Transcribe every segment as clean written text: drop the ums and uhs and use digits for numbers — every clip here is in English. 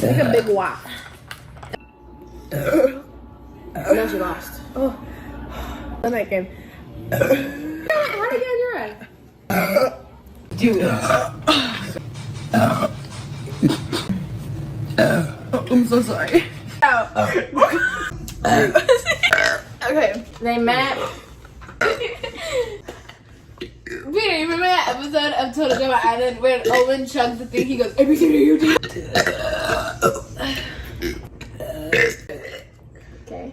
Take a big wop. Now she lost. Oh. I'm that game. How did I get on your eye? Dude. I'm so sorry. Okay. They met. Peter, you remember that episode of Total Drama Island when Owen chugs the thing? He goes, everything you do. Okay.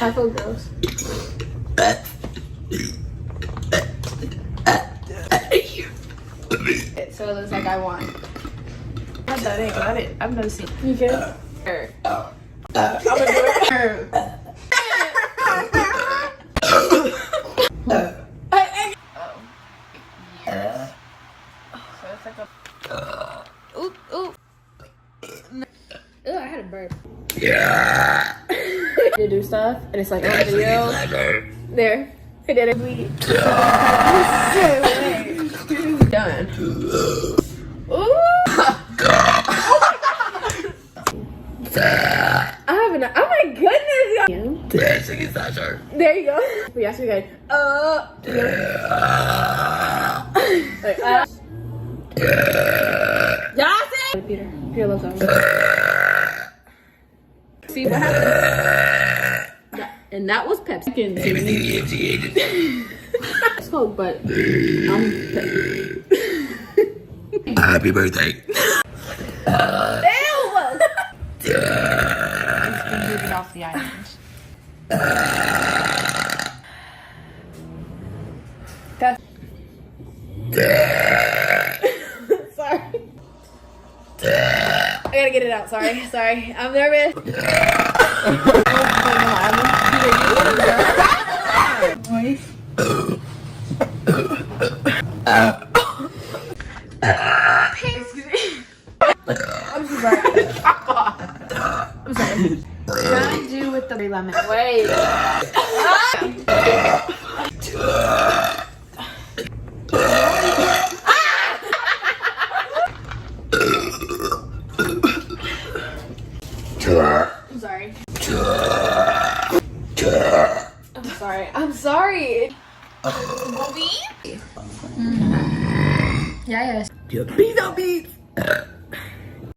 I feel gross. So it looks like I won. I'm done. I'm done seeing. You good? I'm gonna do it. So it's like a. Ooh. Ew, I had a burp. Yeah. To do stuff, and it's like on video. There, I did it. We done. Ooh. I have an. Oh my goodness! There you go. We asked me again. Yassy! Peter, Peter loves that one. See what happened? And that was Pepsi. Smoke, but I'm happy birthday. Ew! It's been moving off the island. Sorry. I gotta get it out. Sorry. I'm nervous. Excuse me. I'm so sorry. I'm sorry. What do I do with the lemon? Wait. I'm sorry. Yes. Your pizza beats.